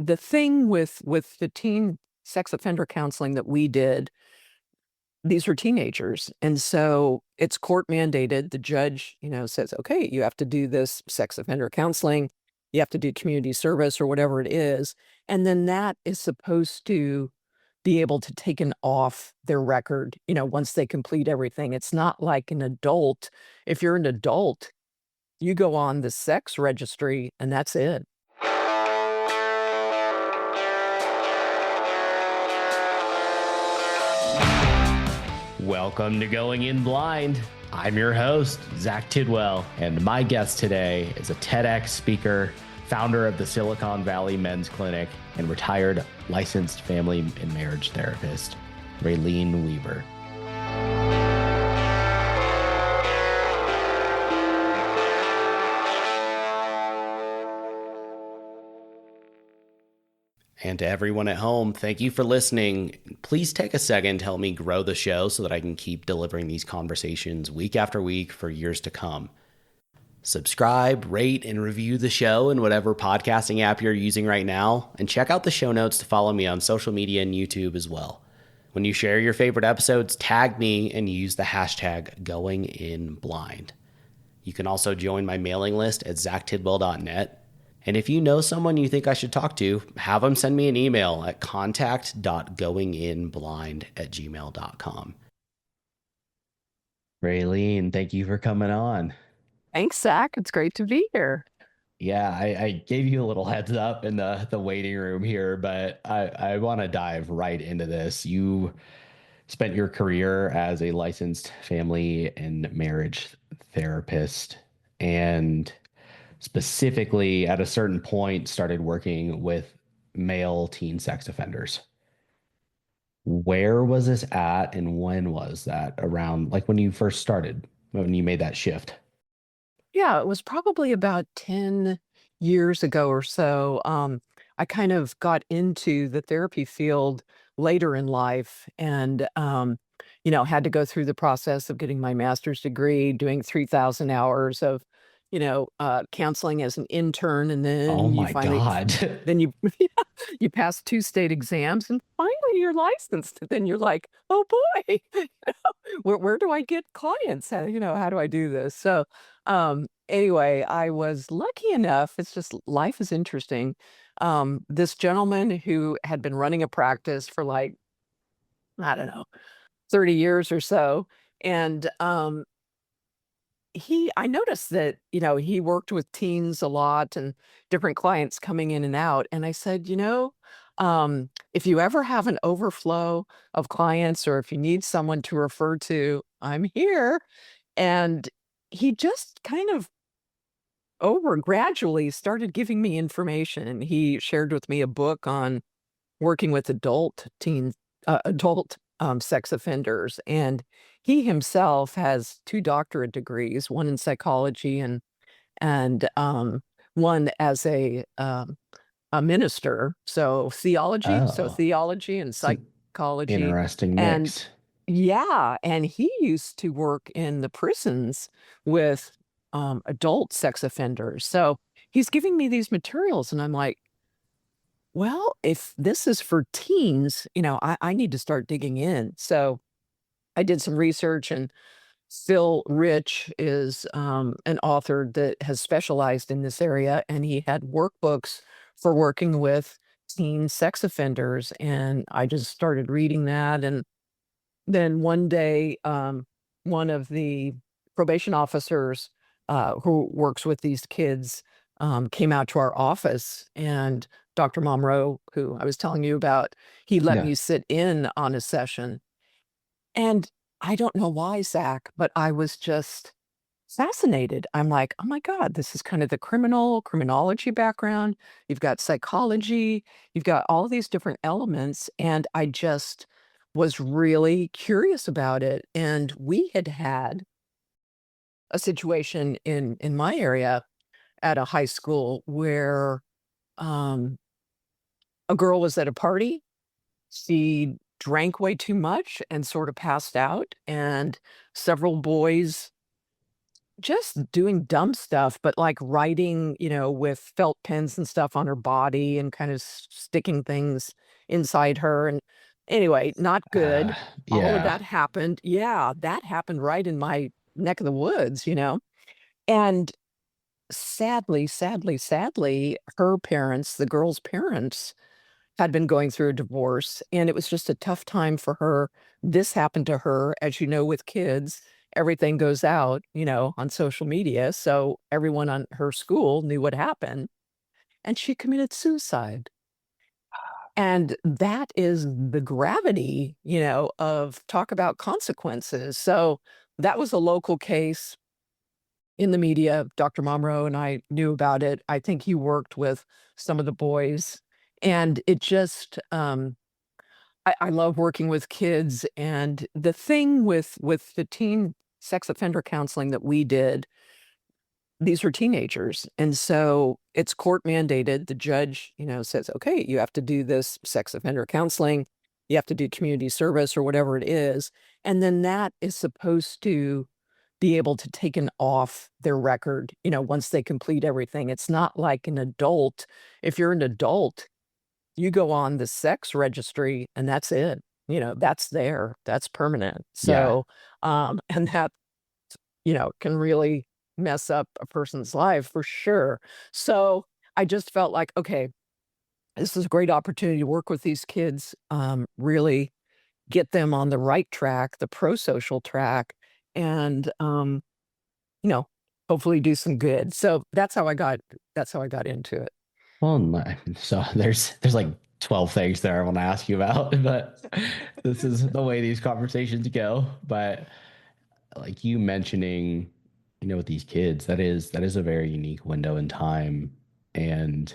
the thing with the teen sex offender counseling that we did, these were teenagers, and so it's court mandated. The judge, says, "Okay, you have to do this sex offender counseling. You have to do community service," or whatever it is, and then that is supposed to be able to taken off their record, once they complete everything. It's not like an adult. If you're an adult, you go on the sex registry and that's it. Welcome to Going In Blind. I'm your host, Zach Tidwell, and my guest today is a TEDx speaker, founder of the Silicon Valley Men's Clinic, and retired licensed family and marriage therapist, Raelene Weaver. And to everyone at home, thank you for listening. Please take a second to help me grow the show so that I can keep delivering these conversations week after week for years to come. Subscribe, rate, and review the show in whatever podcasting app you're using right now, and check out the show notes to follow me on social media and YouTube as well. When you share your favorite episodes, tag me and use the hashtag GoingInBlind. You can also join my mailing list at zachtidwell.net. And if you know someone you think I should talk to, have them send me an email at contact.goinginblind@gmail.com. Raelene, thank you for coming on. Thanks, Zach. It's great to be here. Yeah, I gave you a little heads up in the waiting room here, but I want to dive right into this. You spent your career as a licensed family and marriage therapist, and specifically at a certain point started working with male teen sex offenders. Where was this at and when was that? Around like when you first started, when you made that shift? Yeah, it was probably about 10 years ago or so. I kind of got into the therapy field later in life and, had to go through the process of getting my master's degree, doing 3,000 hours of, counseling as an intern. And Oh then you my finally, God. then you, you pass two state exams and finally you're licensed. Then you're like, oh boy, where do I get clients? How do I do this? So, anyway, I was lucky enough. It's just life is interesting. This gentleman who had been running a practice for like, I don't know, 30 years or so. And I noticed that, he worked with teens a lot and different clients coming in and out. And I said, if you ever have an overflow of clients or if you need someone to refer to, I'm here. And he just kind of over gradually started giving me information. He shared with me a book on working with adult sex offenders. And he himself has two doctorate degrees, one in psychology and one as a minister. So Oh, theology and it's an psychology. interesting And mix. yeah, and he used to work in the prisons with adult sex offenders. So he's giving me these materials, and I'm like, well, if this is for teens, I need to start digging in. So I did some research, and Phil Rich is an author that has specialized in this area, and he had workbooks for working with teen sex offenders. And I just started reading that. And then one day, one of the probation officers who works with these kids came out to our office, and Dr. Monroe, who I was telling you about, he let Yeah. me sit in on a session. And I don't know why, Zach, but I was just fascinated. I'm like, oh my God, this is kind of the criminology background. You've got psychology, you've got all these different elements. And I just was really curious about it. And we had had a situation in my area at a high school where um, a girl was at a party. She drank way too much and sort of passed out. And several boys just doing dumb stuff, but like writing, with felt pens and stuff on her body and kind of sticking things inside her. And anyway, not good. All of Yeah. that happened. Yeah, that happened right in my neck of the woods. And sadly, sadly, sadly, her parents, the girl's parents, had been going through a divorce, and it was just a tough time for her. This happened to her, as you know, with kids, everything goes out, on social media, so everyone on her school knew what happened, and she committed suicide. And that is the gravity, of talk about consequences. So that was a local case in the media. Dr. Momro and I knew about it. I think he worked with some of the boys, and it just, I love working with kids, and the thing with the teen sex offender counseling that we did, these are teenagers, and so it's court mandated. The judge, says, "Okay, you have to do this sex offender counseling, you have to do community service," or whatever it is, and then that is supposed to be able to taken off their record, once they complete everything. It's not like an adult. If you're an adult, you go on the sex registry and that's it. That's there. That's permanent. Yeah. So, and that, can really mess up a person's life for sure. So I just felt like, okay, this is a great opportunity to work with these kids, really get them on the right track, the pro-social track, and, you know, hopefully do some good. So that's how I got into it. Well, so there's like 12 things there I want to ask you about, but this is the way these conversations go. But like you mentioning, with these kids, that is a very unique window in time, and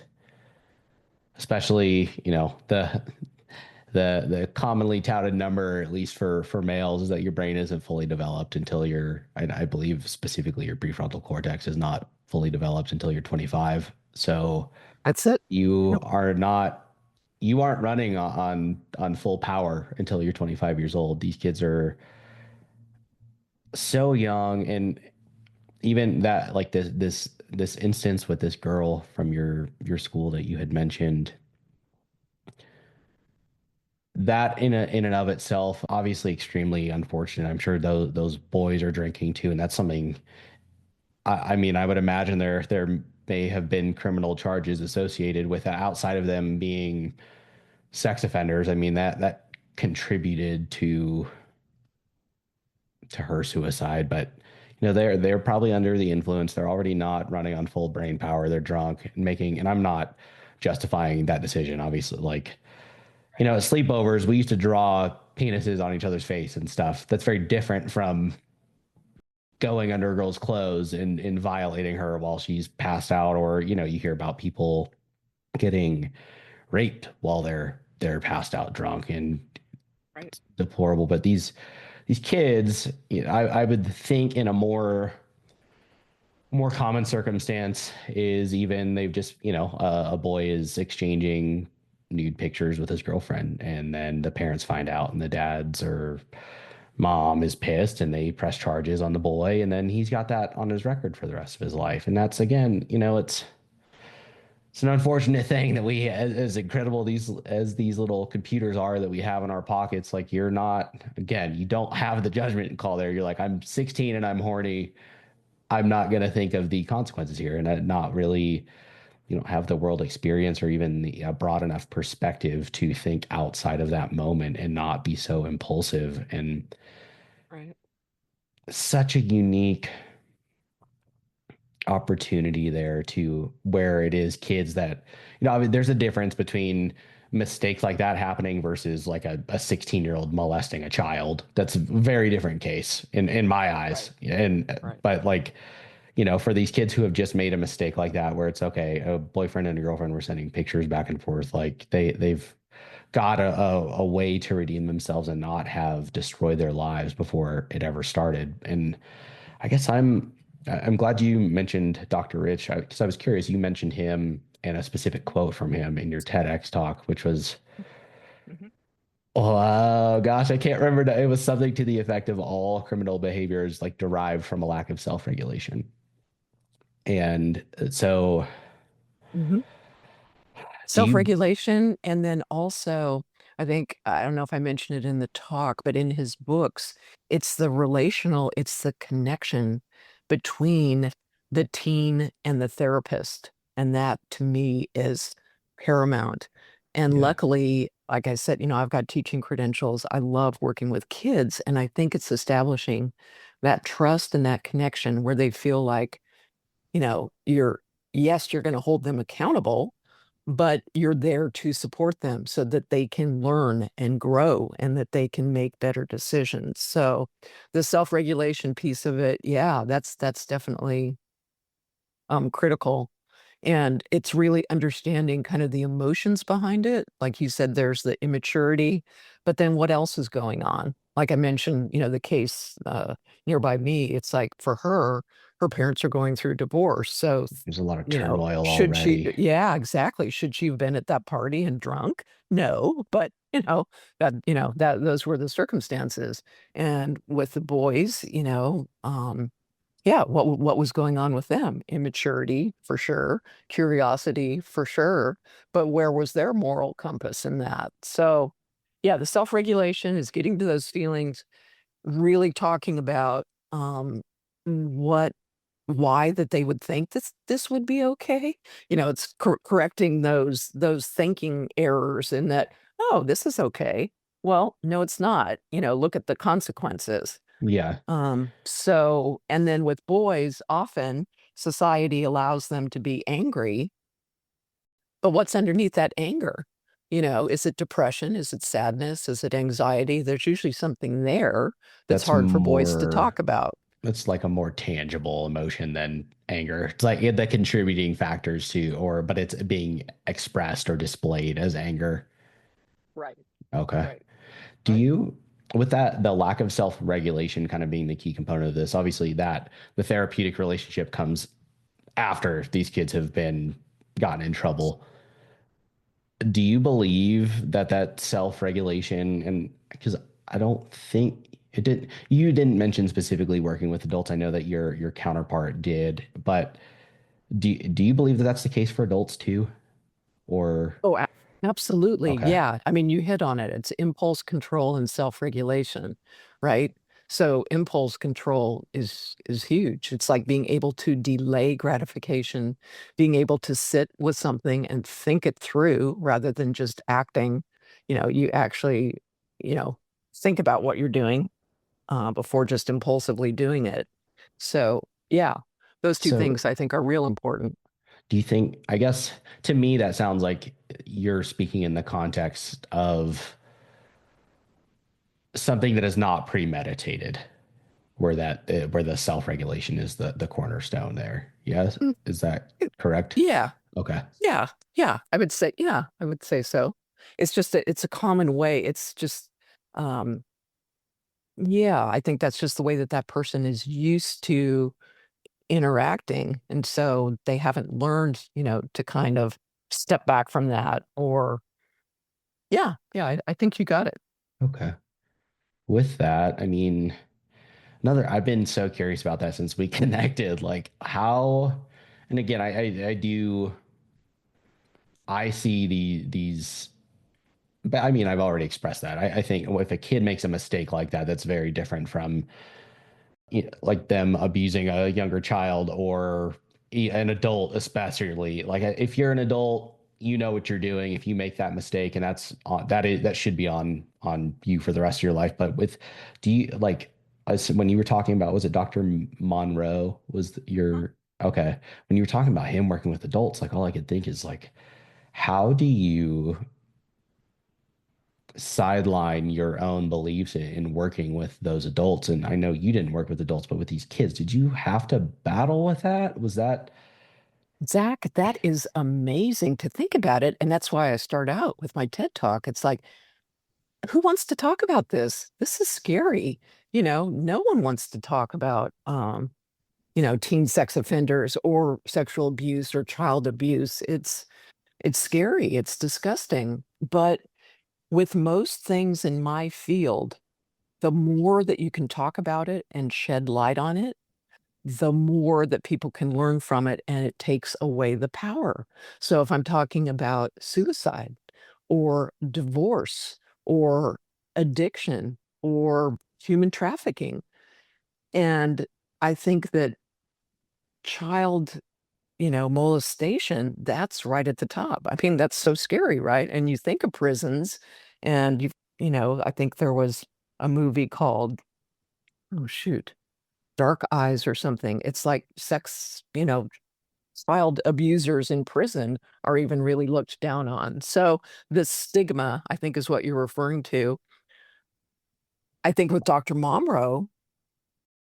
especially, the commonly touted number, at least for males, is that your brain isn't fully developed until I believe specifically your prefrontal cortex is not fully developed until you're 25. So That's it. you Yep. are not you aren't running on full power until you're 25 years old. These kids are so young, and even that, like this instance with this girl from your school that you had mentioned, that in and of itself, obviously extremely unfortunate. I'm sure those boys are drinking too, and that's something. I mean, I would imagine there may have been criminal charges associated with that outside of them being sex offenders. I mean, that contributed to her suicide, but they're probably under the influence. They're already not running on full brain power. They're drunk and and I'm not justifying that decision, obviously. Like, at sleepovers, we used to draw penises on each other's face and stuff. That's very different from going under a girl's clothes and violating her while she's passed out, or you hear about people getting raped while they're passed out drunk, and Right. deplorable. But these kids, I would think in a more common circumstance is even they've just, a boy is exchanging nude pictures with his girlfriend, and then the parents find out, and the dad's or mom is pissed, and they press charges on the boy, and then he's got that on his record for the rest of his life. And that's, again, it's an unfortunate thing that as incredible these little computers are that we have in our pockets. Like, you're not, again, you don't have the judgment call there. You're like, I'm 16 and I'm horny. I'm not going to think of the consequences here, and not really, you don't have the world experience or even a broad enough perspective to think outside of that moment and not be so impulsive. And Right. such a unique opportunity there to where it is kids that, I mean, there's a difference between mistakes like that happening versus like a 16-year-old molesting a child. That's a very different case in my Right. eyes. And Right. but like, for these kids who have just made a mistake like that, where it's okay, a boyfriend and a girlfriend were sending pictures back and forth, like they've got a way to redeem themselves and not have destroyed their lives before it ever started. And I guess I'm glad you mentioned Dr. Rich, because I was curious. You mentioned him and a specific quote from him in your TEDx talk, which was Mhm. Oh gosh, I can't remember. It was something to the effect of all criminal behaviors like derived from a lack of self-regulation. And so, Mhm. do you? Self-regulation, and then also, I think I don't know if I mentioned it in the talk, but in his books, it's the connection between the teen and the therapist, and that to me is paramount. And Yeah, luckily, like I said, I've got teaching credentials. I love working with kids, and I think it's establishing that trust and that connection where they feel like, you're yes, you're gonna hold them accountable, but you're there to support them so that they can learn and grow and that they can make better decisions. So, the self-regulation piece of it, yeah, that's definitely, critical. And it's really understanding kind of the emotions behind it. Like you said, there's the immaturity, but then what else is going on? Like I mentioned, the case nearby me, it's like for her, her parents are going through divorce. So, there's a lot of turmoil should she, already. yeah, exactly. Should she have been at that party and drunk? No, but those were the circumstances. And with the boys, yeah, what was going on with them? Immaturity, for sure, curiosity, for sure, but where was their moral compass in that? So, yeah, the self-regulation is getting to those feelings, really talking about, what why that they would think this would be okay. It's correcting those thinking errors in that, "Oh, this is okay." Well, no, it's not. Look at the consequences. Yeah, So and then with boys, often society allows them to be angry, but what's underneath that anger? Is it depression? Is it sadness? Is it anxiety? There's usually something there that's that's hard for boys to more. talk about. It's like a more tangible emotion than anger. It's like the contributing factors to, or but it's being expressed or displayed as anger. Right, Okay. right, Do right. you, with that, the lack of self-regulation kind of being the key component of this, obviously that the therapeutic relationship comes after these kids have been gotten in trouble. Do you believe that that self-regulation, and because I don't think you didn't mention specifically working with adults. I know that your counterpart did, but do you believe that that's the case for adults too? Or Oh, absolutely. okay, Yeah. I mean, you hit on it. It's impulse control and self-regulation, right? So impulse control is huge. It's like being able to delay gratification, being able to sit with something and think it through rather than just acting. You actually, you know, think about what you're doing before just impulsively doing it. So, yeah, those two so things I think are real important. do you think, I guess to me, that sounds like you're speaking in the context of something that is not premeditated, where where the self-regulation is the cornerstone there. Yes, Mm, is that correct? yeah. Okay. Yeah, yeah, I would say so. It's just that it's a common way. It's just, um, yeah, I think that's just the way that that person is used to interacting, and so they haven't learned, to kind of step back from that or yeah, yeah, I think you got it. Okay. With that, I mean, I've been so curious about that since we connected. Like how, and again, I see these, but I mean, I've already expressed that. I think if a kid makes a mistake like that, that's very different from like them abusing a younger child or an adult, especially. Like if you're an adult, you know what you're doing. If you make that mistake, and that should be on you for the rest of your life. But do you like when you were talking about, was it Dr. Monroe? Mhm. Your okay? When you were talking about him working with adults, like all I could think is like, how do you sideline your own beliefs in working with those adults? And I know you didn't work with adults, but with these kids, did you have to battle with that? Was that Zach, that is amazing to think about it, and that's why I start out with my TED Talk. It's like, who wants to talk about this? This is scary. No one wants to talk about, teen sex offenders or sexual abuse or child abuse. It's scary. It's disgusting. But with most things in my field, the more that you can talk about it and shed light on it, the more that people can learn from it, and it takes away the power. So if I'm talking about suicide or divorce or addiction or human trafficking, and I think that child, molestation, that's right at the top. I mean, that's so scary, right? And you think of prisons and I think there was a movie called, oh shoot, Dark Eyes or something. It's like sex, child abusers in prison are even really looked down on. So the stigma, I think, is what you're referring to. I think with Dr. Momro,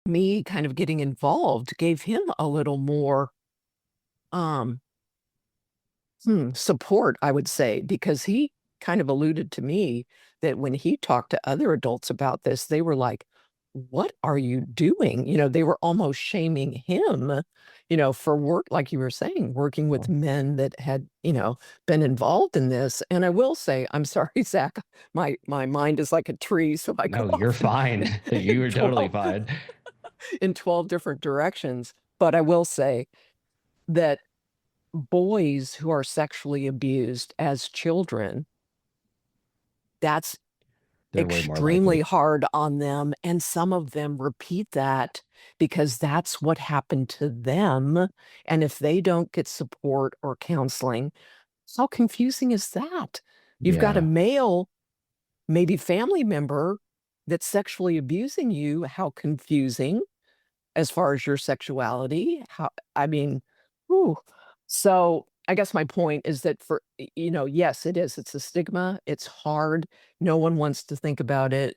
me kind of getting involved gave him a little more um support, I would say, because he kind of alluded to me that when he talked to other adults about this, they were like, "What are you doing?" They were almost shaming him, for work, like you were saying, working with men that had, been involved in this. And I will say, I'm sorry, Zach, my mind is like a tree, so I go No, you're off in, fine. You in are totally 12 fine. in 12 different directions. But I will say that boys who are sexually abused as children, that's They're way more extremely likely. hard on them, and some of them repeat that because that's what happened to them, and if they don't get support or counseling, how confusing is that? You've got a Yeah. male, maybe family member, that's sexually abusing you, how confusing as far as your sexuality, how I mean, whew. So, I guess my point is that yes, it is, it's a stigma, it's hard, no one wants to think about it,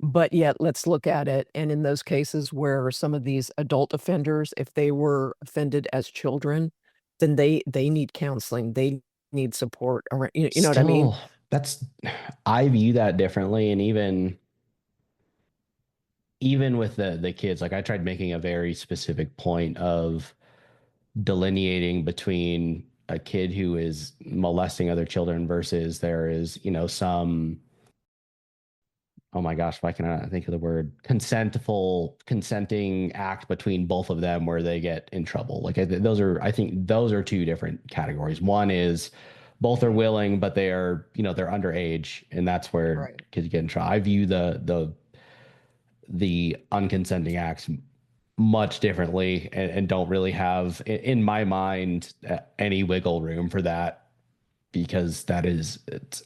but yet let's look at it, and in those cases where some of these adult offenders, if they were offended as children, then they need counseling, they need support, or you know what I mean? Still, that's I view that differently, and even with the kids, like I tried making a very specific point of delineating between a kid who is molesting other children versus there is, some, oh my gosh, why can I not think of the word, consenting act between both of them where they get in trouble. Like I think those are two different categories. One is both are willing, but they're underage, and that's where Right. kids get in trouble. I view the unconsenting acts much differently, and don't really have, in my mind, any wiggle room for that, because it's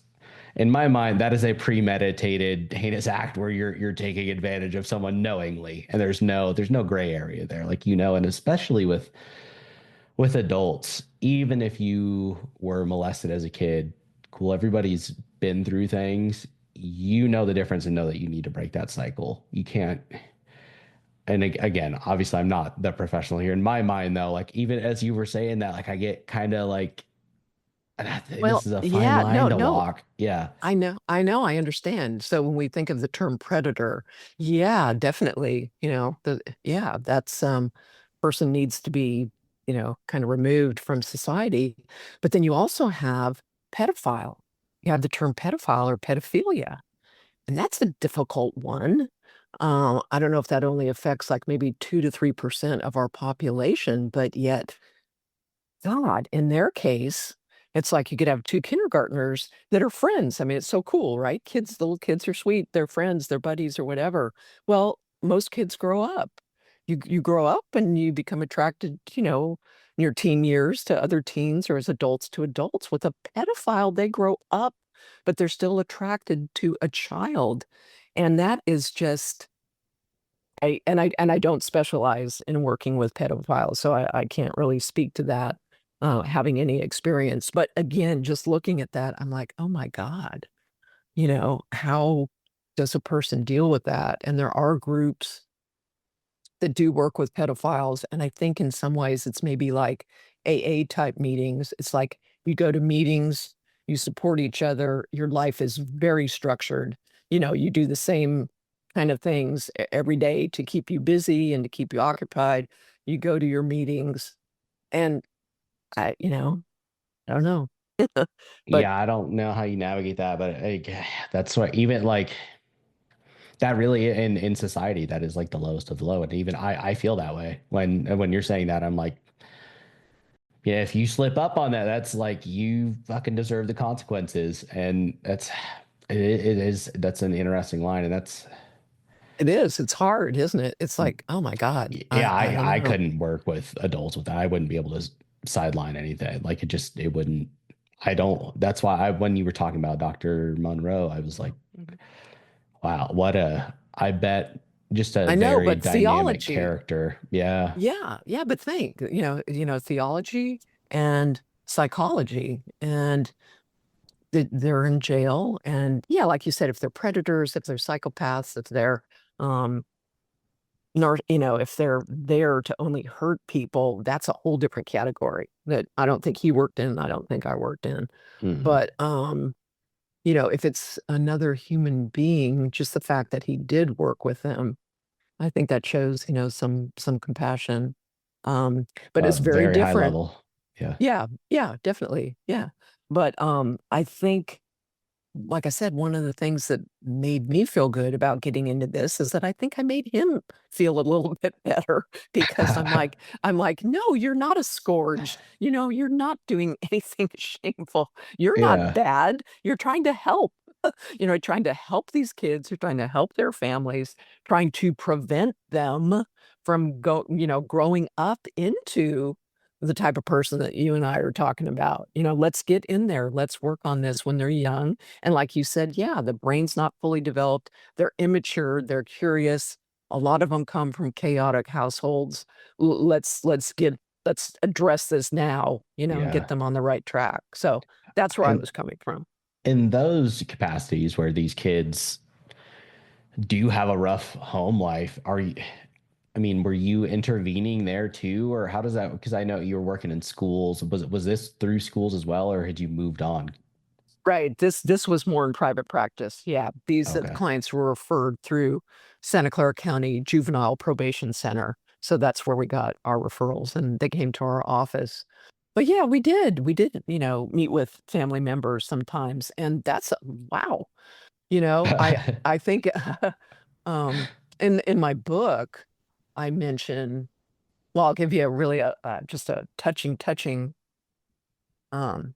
in my mind that is a premeditated heinous act where you're taking advantage of someone knowingly, and there's no gray area there, like, and especially with adults, even if you were molested as a kid, cool, everybody's been through things, the difference, and know that you need to break that cycle. You can't. And again, obviously I'm not the professional here. In my mind though, like, even as you were saying that, like, I get kind of like, this Well, is a fine yeah, line no, to no, walk. Yeah. I understand. So when we think of the term predator, yeah, definitely, yeah, that's person needs to be, kind of removed from society. But then you also have pedophile. You have the term pedophile or pedophilia, and that's a difficult one. I don't know if that only affects like maybe 2 to 3% of our population, but yet God, in their case, it's like you could have 2 kindergartners that are friends. I mean, it's so cool, right? Little kids are sweet, they're friends, they're buddies or whatever. Well, most kids grow up. You grow up and you become attracted, in your teen years to other teens or as adults to adults. With a pedophile, they grow up, but they're still attracted to a child. And that is just I don't specialize in working with pedophiles, so I can't really speak to that, having any experience, but again, just looking at that, I'm like, "Oh my god," how does a person deal with that? And there are groups that do work with pedophiles, and I think in some ways it's maybe like AA type meetings. It's like you go to meetings, you support each other, your life is very structured. You do the same kind of things every day to keep you busy and to keep you occupied. You go to your meetings, and I don't know. But Yeah, I don't know how you navigate that, but that's what even like that really in society that is like the lowest of the low, and even I feel that way when you're saying that. I'm like, yeah, if you slip up on that, that's like you fucking deserve the consequences, and it is that's an interesting line, and that's it is, it's hard, isn't it? It's like, oh my God, yeah, I don't I know. couldn't work with adults with that. I wouldn't be able to sideline anything. Like it wouldn't. I don't. That's why when you were talking about Dr. Monroe, I was like, Mhm. wow, I bet just a I know, very but dynamic theology, character. Yeah. yeah, yeah, but think, theology and psychology, and they're in jail, and yeah, like you said, if they're predators, if they're psychopaths, if they're um nor if they're there to only hurt people, that's a whole different category that I don't think he worked in, I don't think I worked in. Mhm. But if it's another human being, just the fact that he did work with them, I think that shows, some compassion. But it's very Very high different. level. Yeah. Yeah, yeah, definitely. Yeah. But I think, like I said, one of the things that made me feel good about getting into this is that I think I made him feel a little bit better because I'm like, "No, you're not a scourge. You're not doing anything shameful. You're not Yeah. bad. You're trying to help." Trying to help these kids, you're trying to help their families, trying to prevent them from growing up into the type of person that you and I are talking about. Let's get in there. Let's work on this when they're young. And like you said, yeah, the brain's not fully developed. They're immature. They're curious. A lot of them come from chaotic households. Let's address this now, and get Yeah. them on the right track. So that's where I And was coming from. in those capacities where these kids do have a rough home life, I mean, were you intervening there too, or how does that? Because I know you were working in schools. Was this through schools as well, or had you moved on? Right, this was more in private practice, yeah, these Okay. clients were referred through Santa Clara County Juvenile Probation Center, so that's where we got our referrals, and they came to our office. But yeah, we did, meet with family members sometimes, and that's wow, I think, um, in my book, I mention well, I'll give you a really, just a touching, um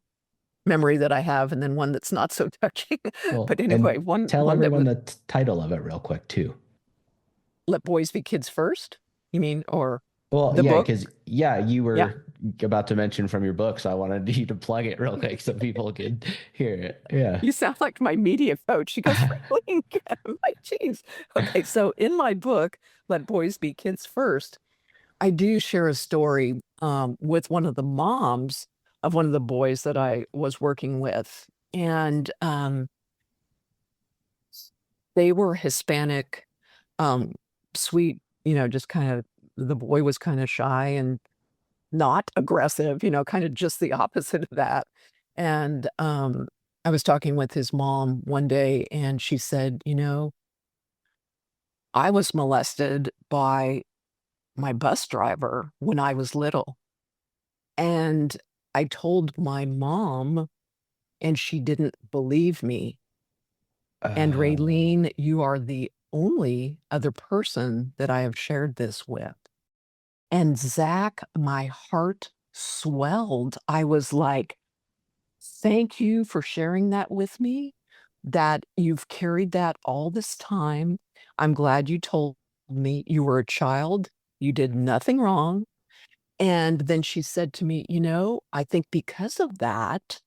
memory that I have, and then one that's not so touching. Well, But anyway, and one tell one that everyone would the title of it real quick too. "Let Boys Be Kids First," you mean, or Well, the yeah, book? because yeah, you Yeah. were about to mention from your book, so I wanted you to plug it real quick so people could hear it. Yeah. You sound like my media coach. She goes, "Raelene, my geez." Okay, so in my book, "Let Boys Be Kids First," I do share a story, with one of the moms of one of the boys that I was working with, and, they were Hispanic, um, sweet, just kinda the boy was kinda shy and not aggressive, kinda just the opposite of that, and, I was talking with his mom one day, and she said, "I was molested by my bus driver when I was little," and I told my mom, and she didn't believe me, and Uh, Raelene, you are the only other person that I have shared this with. And Zach, my heart swelled. I was like, "Thank you for sharing that with me, that you've carried that all this time. I'm glad you told me you were a child. You did nothing wrong." And then she said to me, I think because of that,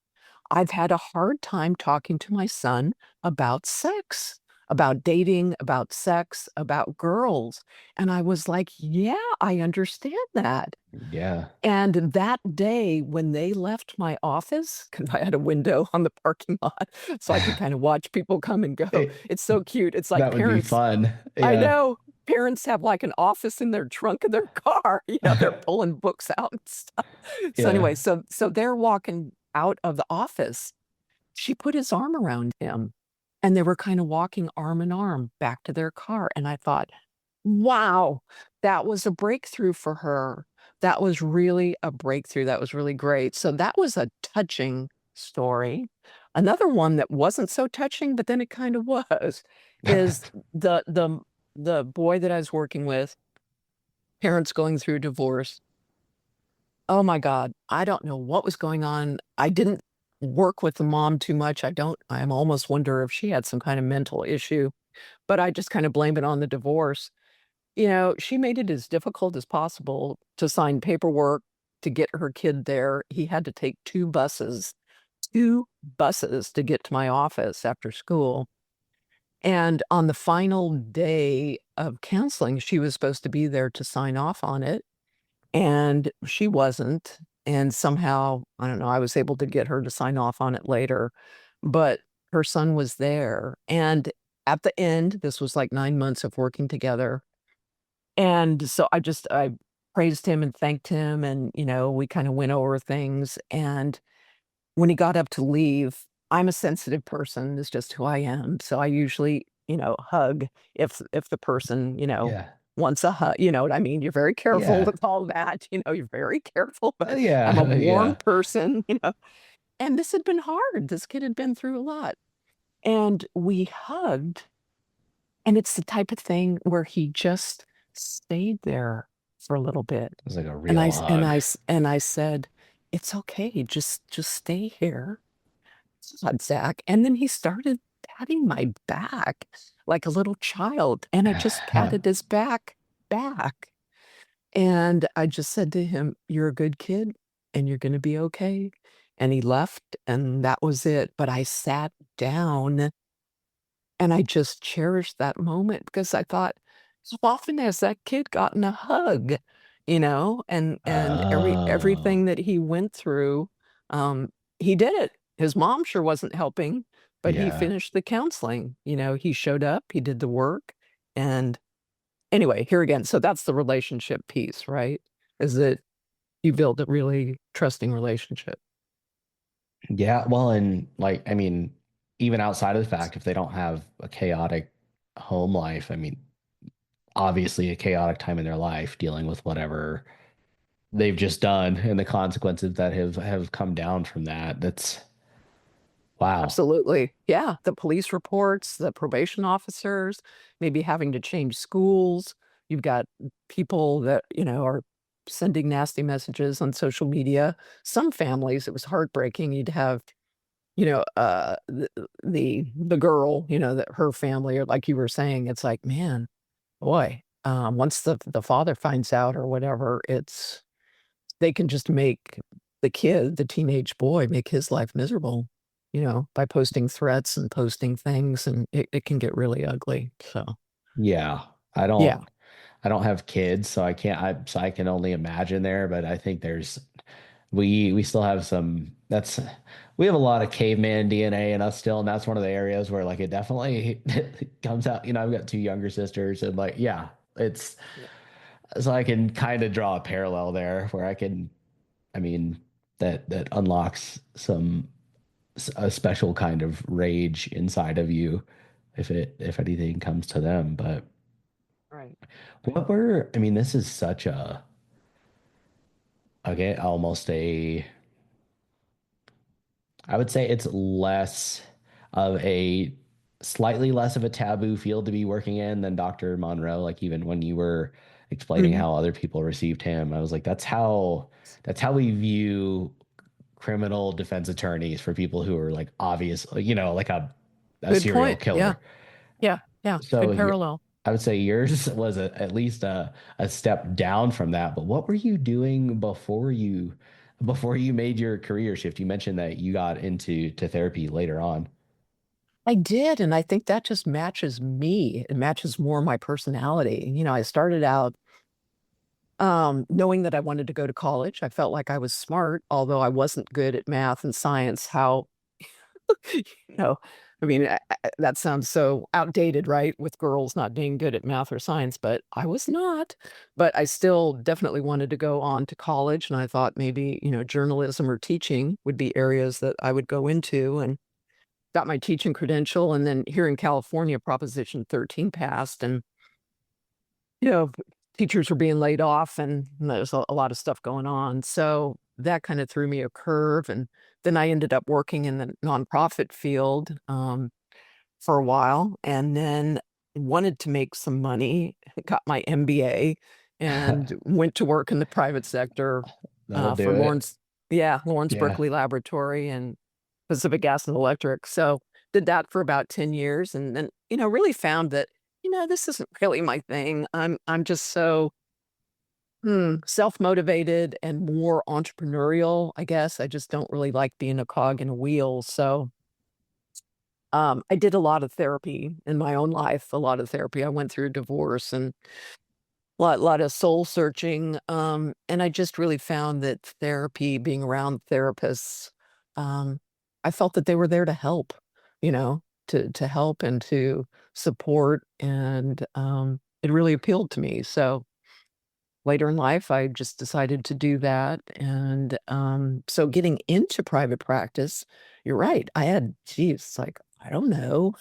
I've had a hard time talking to my son about sex, about dating, about sex, about girls." And I was like, "Yeah, I understand that." yeah. And that day when they left my office, because I had a window on the parking lot, so I could kinda watch people come and go. It, It's so cute. It's like that would be parents fun. I Yeah. know. Parents have, like, an office in their trunk of their car, they're pulling books out and stuff. So Yeah. anyway, so they're walking out of the office. She put his arm around him, and they were kinda walking arm in arm back to their car, and I thought, "Wow, that was a breakthrough for her. That was really a breakthrough, that was really great." So that was a touching story. Another one that wasn't so touching, but then it kind of was, is the boy that I was working with, parents going through divorce. Oh my God, I don't know what was going on. I didn't work with the mom too much. I'm almost wonder if she had some kind of mental issue, but I just kind of blame it on the divorce. She made it as difficult as possible to sign paperwork to get her kid there. He had to take 2 buses to get to my office after school. And on the final day of counseling, she was supposed to be there to sign off on it, and she wasn't. And somehow, I don't know, I was able to get her to sign off on it later, but her son was there. And at the end, this was like 9 months of working together. And so I praised him and thanked him, and, we kinda went over things, and when he got up to leave, I'm a sensitive person, it's just who I am, so I usually, hug if the person, Yeah. wants a hug, you know what I mean? You're very careful Yeah. with all that, you're very careful, but I'm a Yeah. warm Yeah. person, and this had been hard, this kid had been through a lot, and we hugged, and it's the type of thing where he just stayed there for a little bit. It was like a And I real s and hug. I s and I said, "It's okay, just stay here, Zach." And then he started patting my back like a little child, and I just patted his back. And I just said to him, "You're a good kid, and you're gonna be okay." And he left, and that was it. But I sat down and I just cherished that moment because I thought, how often has that kid gotten a hug, and everything Oh, that he went through, um, he did it. His mom sure wasn't helping, but he yeah. finished the counseling. He showed up, he did the work, and anyway, here again, so that's the relationship piece, right? Is that you build a really trusting relationship. Yeah. Well, and like, I mean, even outside of the fact, if they don't have a chaotic home life, I mean, obviously a chaotic time in their life dealing with whatever they've just done and the consequences that have come down from that. That's wow. Absolutely. Yeah, the police reports, the probation officers, maybe having to change schools. You've got people that, are sending nasty messages on social media. Some families, it was heartbreaking. You'd have, the girl, that her family, or like you were saying, it's like, man, boy, once the father finds out or whatever, they can just make the teenage boy, make his life miserable, by posting threats and posting things, and it can get really ugly, so, Yeah. I yeah, don't I don't have kids, so I can only imagine there, but I think we still have some that's we have a lot of caveman DNA in us still, and that's one of the areas where like it definitely comes out. I've got two younger sisters, and like yeah, it's yeah, so I can kind of draw a parallel there where I mean that unlocks a special kind of rage inside of you if anything comes to them. But right. I mean, this is such a okay, almost a I would say it's less of a slightly less of a taboo field to be working in than Dr. Monroe. Like even when you were explaining Mhm. how other people received him, I was like, that's how we view criminal defense attorneys for people who are like obvious, like a Good serial point, yeah, killer. yeah, yeah, So good parallel. I would say yours was at least a step down from that. But what were you doing before you made your career shift? You mentioned that you got into therapy later on. I did, and I think that just matches me, it matches more my personality. I started out, knowing that I wanted to go to college. I felt like I was smart, although I wasn't good at math and science. How You know, I mean, that sounds so outdated, right? With girls not being good at math or science, but I was not. But I still definitely wanted to go on to college, and I thought maybe, journalism or teaching would be areas that I would go into, and got my teaching credential. And then here in California, Proposition 13 passed, and you know, teachers were being laid off, and there's a lot of stuff going on. So that kind of threw me a curve. And then I ended up working in the nonprofit field for a while, and then wanted to make some money, got my MBA, and went to work in the private sector That'll for do it. Lawrence Yeah. Berkeley Laboratory and Pacific Gas and Electric. So did that for about 10 years, and then really found that this isn't really my thing. I'm just so self-motivated and more entrepreneurial, I guess. I just don't really like being a cog in a wheel. So I did a lot of therapy in my own life, a lot of therapy. I went through a divorce and lot of soul searching. And I just really found that therapy, being around therapists, um, I felt that they were there to help, to help and to support. And it really appealed to me. So later in life, I just decided to do that. And so getting into private practice, you're right. I had, geez, like, I don't know.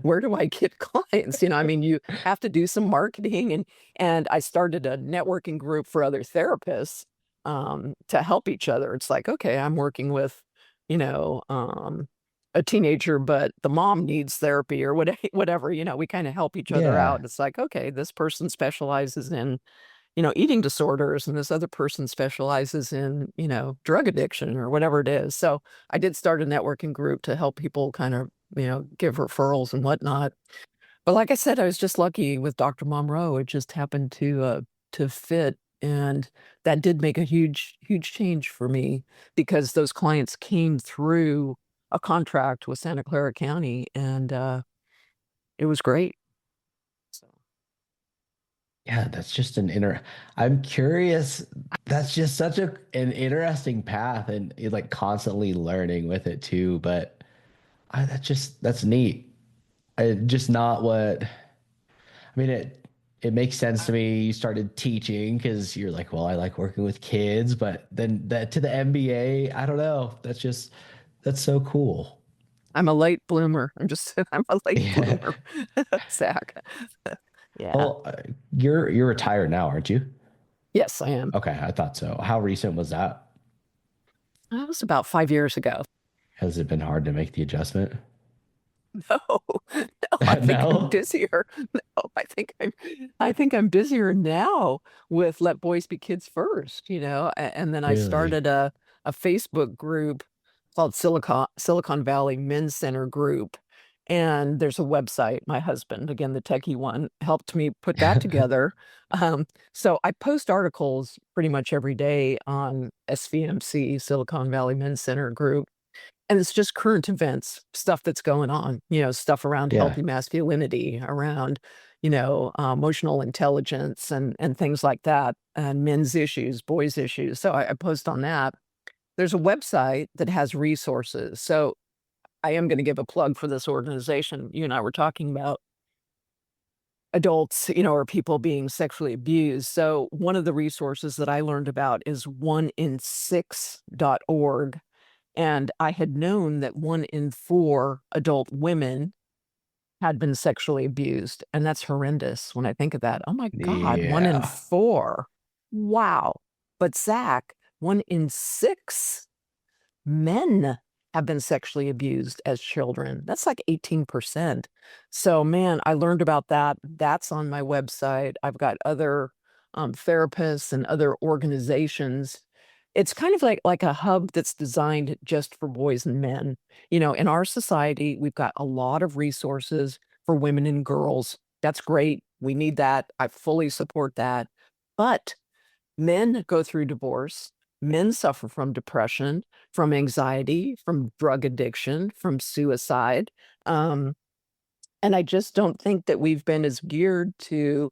Where do I get clients? I mean, you have to do some marketing, and I started a networking group for other therapists to help each other. It's like, okay, I'm working with, you know, um, a teenager, but the mom needs therapy or whatever, we kind of help each other out. Yeah. It's like, okay, this person specializes in eating disorders, and this other person specializes in, drug addiction or whatever it is. So I did start a networking group to help people kind of, give referrals and whatnot. But like I said, I was just lucky with Dr. Monroe. It just happened to fit. And that did make a huge, huge change for me because those clients came through a contract with Santa Clara County, and it was great. So Yeah, that's just I'm curious. That's just such an interesting path and you're like constantly learning with it too. But that's neat. Just not what I mean, it makes sense to me. You started teaching because you're like, well, I like working with kids, but then that to the MBA, I don't know. That's so cool. I'm a late bloomer. I'm a late Yeah. bloomer, Zach. Yeah. Well, you're retired now, aren't you? Yes, I am. Okay, I thought so. How recent was that? That was about 5 years ago. Has it been hard to make the adjustment? No, no, I think I'm No, busier. No, I think I'm busier now with Let Boys Be Kids First, and then I really. started a Facebook group called Silicon Valley Men's Center Group. And there's a website. My husband, again, the techie one, helped me put that together. Um, so I post articles pretty much every day on SVMC, Silicon Valley Men's Center Group. And it's just current events, stuff that's going on, stuff around Yeah. healthy masculinity, around, emotional intelligence and things like that, and men's issues, boys' issues. So I post on that. There's a website that has resources. So I am going to give a plug for this organization. You and I were talking about adults, or people being sexually abused. So one of the resources that I learned about is oneinsix.org. And I had known that 1 in 4 adult women had been sexually abused, and that's horrendous when I think of that. Oh my god, 1 in Yeah. 4. Wow. But Zach, 1 in 6 men have been sexually abused as children. That's like 18%. So, man, I learned about that. That's on my website. I've got other therapists and other organizations. It's kind of like a hub that's designed just for boys and men. In our society, we've got a lot of resources for women and girls. That's great. We need that. I fully support that. But men go through divorce. Men suffer from depression, from anxiety, from drug addiction, from suicide. Um, and I just don't think that we've been as geared to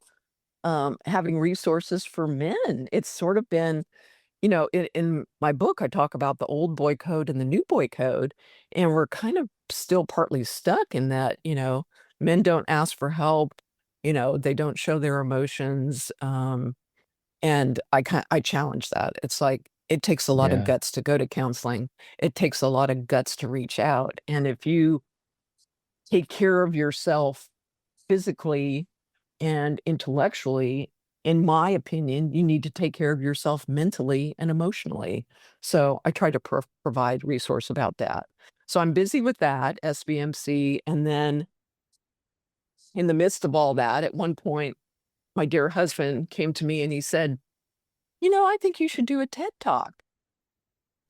having resources for men. It's sort of been, in my book, I talk about the old boy code and the new boy code, and we're kind of still partly stuck in that, men don't ask for help, they don't show their emotions. And I challenge that. It's like, it takes a lot of Yeah. guts to go to counseling. It takes a lot of guts to reach out, and if you take care of yourself physically and intellectually, in my opinion, you need to take care of yourself mentally and emotionally. So I try to provide resource about that. So I'm busy with that, SBMC. And then in the midst of all that, at one point, my dear husband came to me and he said, I think you should do a TED Talk.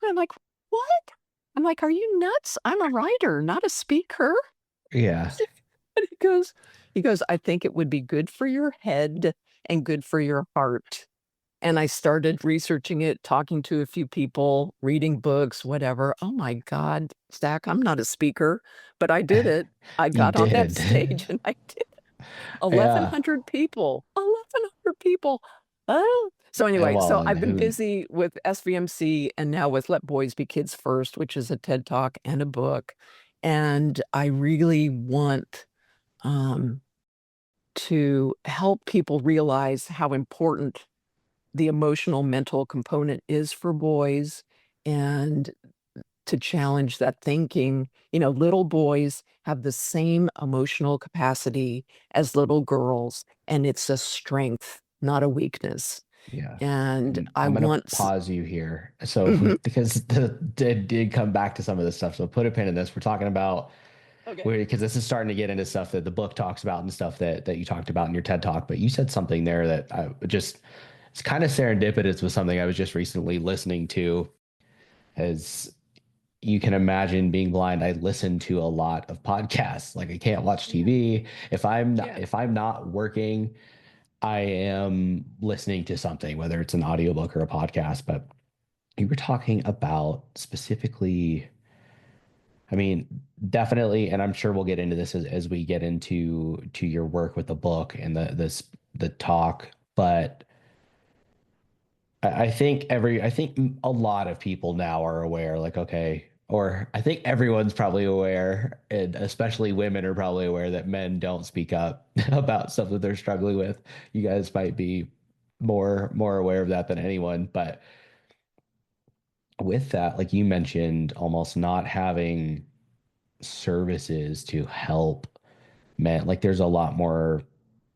And I'm like, what? I'm like, are you nuts? I'm a writer, not a speaker. Yeah. And he goes, I think it would be good for your head and good for your heart. And I started researching it, talking to a few people, reading books, whatever. Oh my God, Zach, I'm not a speaker, but I did it. I You got on that did. stage and I did. Yeah. 1,100 people. 1,100 people. Oh. So anyway, Well, so and I've been who? busy with SVMC and now with Let Boys Be Kids First, which is a TED Talk and a book. And I really want um, to help people realize how important the emotional mental component is for boys and to challenge that thinking. Little boys have the same emotional capacity as little girls, and it's a strength, not a weakness. Yeah. And And I I'm gonna want pause you here. So Mhm. because the did come back to some of this stuff. So put a pin in this. We're talking about Okay. because this is starting to get into stuff that the book talks about and stuff that you talked about in your TED Talk. But you said something there that I just it's kind of serendipitous with something I was just recently listening to. As you can imagine, being blind, I listen to a lot of podcasts. Like I can't watch Yeah. TV Yeah. if I'm not working. I am listening to something, whether it's an audiobook or a podcast. But you were talking about specifically, I mean, definitely, and I'm sure we'll get into this as we get into your work with the book and the talk. But I think a lot of people now are aware, like, okay, or I think everyone's probably aware, and especially women are probably aware that men don't speak up about stuff that they're struggling with. You guys might be more aware of that than anyone, but with that, like you mentioned, almost not having services to help men, like there's a lot more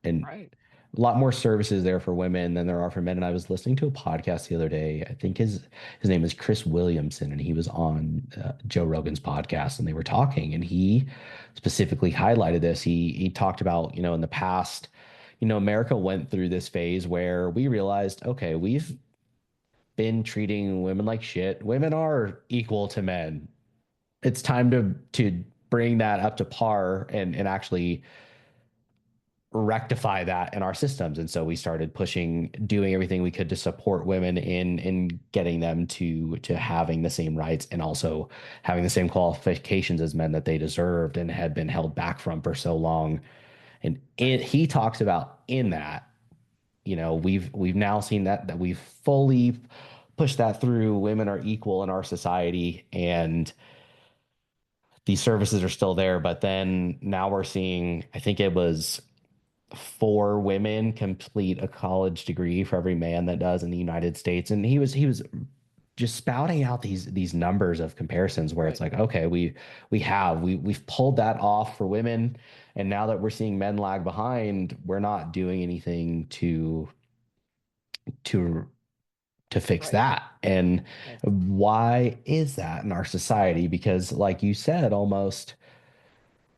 and Right. a lot more services there for women than there are for men. And I was listening to a podcast the other day. I think his name is Chris Williamson, and he was on Joe Rogan's podcast, and they were talking, and he specifically highlighted this. He talked about in the past, America went through this phase where we realized, okay, we've been treating women like shit. Women are equal to men. It's time to bring that up to par and actually rectify that in our systems. And so we started pushing, doing everything we could to support women in getting them to having the same rights and also having the same qualifications as men that they deserved and had been held back from for so long. And Right. he talks about in that, we've now seen that we've fully pushed that through. Women are equal in our society, and these services are still there. But then now we're seeing, I think it was 4 women complete a college degree for every man that does in the United States. And he was just spouting out these numbers of comparisons where it's Right. like, okay, we've pulled that off for women, and now that we're seeing men lag behind, we're not doing anything to to fix Right. that. And Right. why is that in our society? Because like you said, almost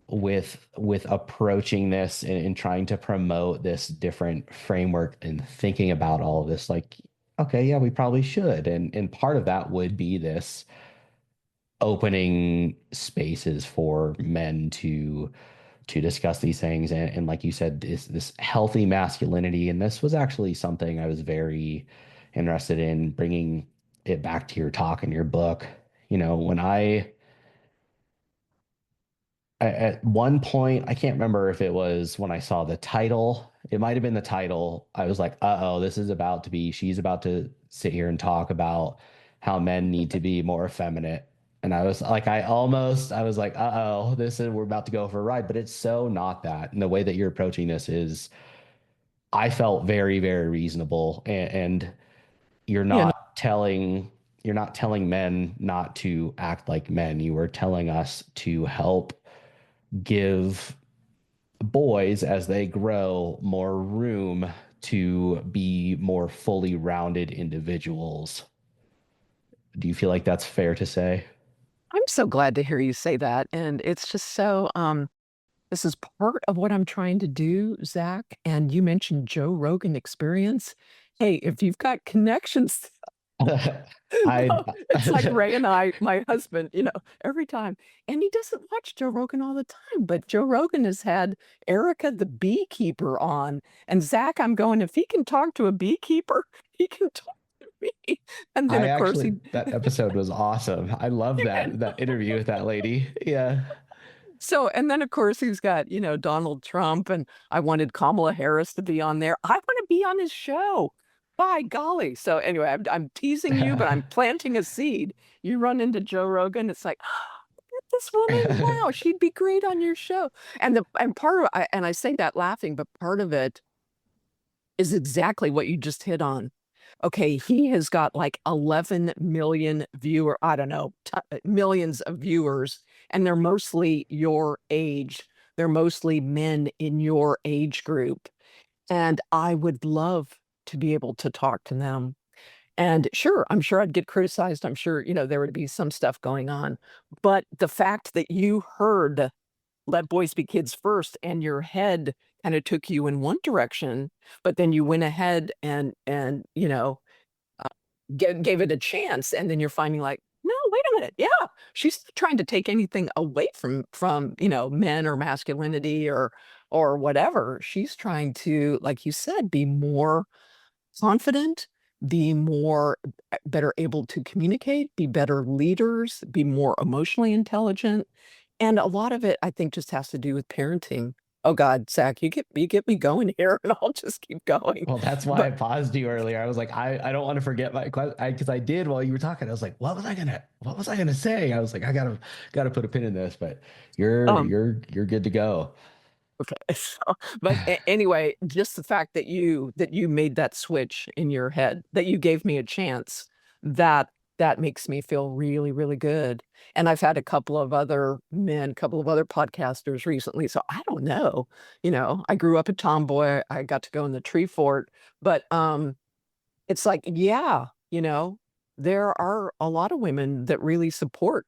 with approaching this and trying to promote this different framework and thinking about all of this, like, okay, yeah, we probably should. And part of that would be this opening spaces for men to discuss these things. And like you said, this healthy masculinity. And this was actually something I was very interested in bringing it back to your talk and your book. When at one point, I can't remember if it was when I saw the title. It might have been the title. I was like, uh-oh, she's about to sit here and talk about how men need to be more effeminate. And I was like, I was like, uh-oh, we're about to go for a ride. But it's so not that. And the way that you're approaching this is, I felt very, very reasonable. And you're Yeah. you're not telling men not to act like men. You were telling us to help give boys as they grow more room to be more fully rounded individuals. Do you feel like that's fair to say? I'm so glad to hear you say that, and it's just so, this is part of what I'm trying to do, Zach, and you mentioned Joe Rogan Experience. Hey, if you've got connections. I No, it's like Ray and I, my husband, every time. And he doesn't watch Joe Rogan all the time, but Joe Rogan has had Erica the beekeeper on. And Zach, I'm going, if he can talk to a beekeeper, he can talk to me. And then, I of course, actually he, that episode was awesome. I love that interview with that lady. Yeah. so, and then, of course, he's got, Donald Trump, and I wanted Kamala Harris to be on there. I want to be on his show. By golly. So, anyway, I'm teasing you, but I'm planting a seed. You run into Joe Rogan, it's like, this woman, wow, she'd be great on your show. And part of and I say that laughing, but part of it is exactly what you just hit on. Okay, he has got like 11 million viewer, I don't know, millions of viewers, and they're mostly your age. They're mostly men in your age group. And I would love to be able to talk to them. And sure, I'm sure I'd get criticized. I'm sure, there would be some stuff going on. But the fact that you heard "Let Boys Be Kids" first and your head kind of took you in one direction, but then you went ahead and uh, gave it a chance, and then you're finding like, no, wait a minute, yeah, she's not trying to take anything away from men or masculinity or whatever. She's trying to, like you said, be more confident, be more better able to communicate, be better leaders, be more emotionally intelligent. And a lot of it, I think, just has to do with parenting. Oh God, Zach, you get me going here, and I'll just keep going. Well, that's why I But paused you earlier. I was like, I don't want to forget my question because I did while you were talking. I was like, what was I gonna say? I was like, I gotta put a pin in this, but um, you're good to go. okay. So, but anyway, just the fact that you made that switch in your head, that you gave me a chance, that that makes me feel really, really good. And I've had a couple of other men, couple of other podcasters recently. So I don't know. I grew up a tomboy. I got to go in the tree fort, but it's like, yeah, there are a lot of women that really support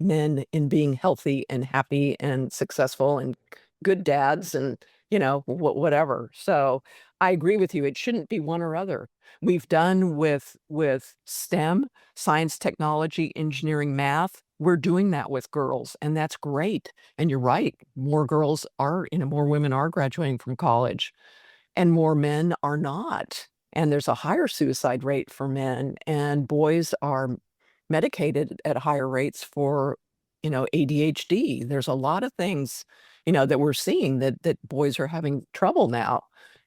men in being healthy and happy and successful and good dads and whatever. So I agree with you, it shouldn't be one or other. We've done with STEM, science, technology, engineering, math. We're doing that with girls, and that's great. And you're right, more girls are, more women are graduating from college, and more men are not. And there's a higher suicide rate for men, and boys are medicated at higher rates for, ADHD. There's a lot of things, that we're seeing that boys are having trouble now.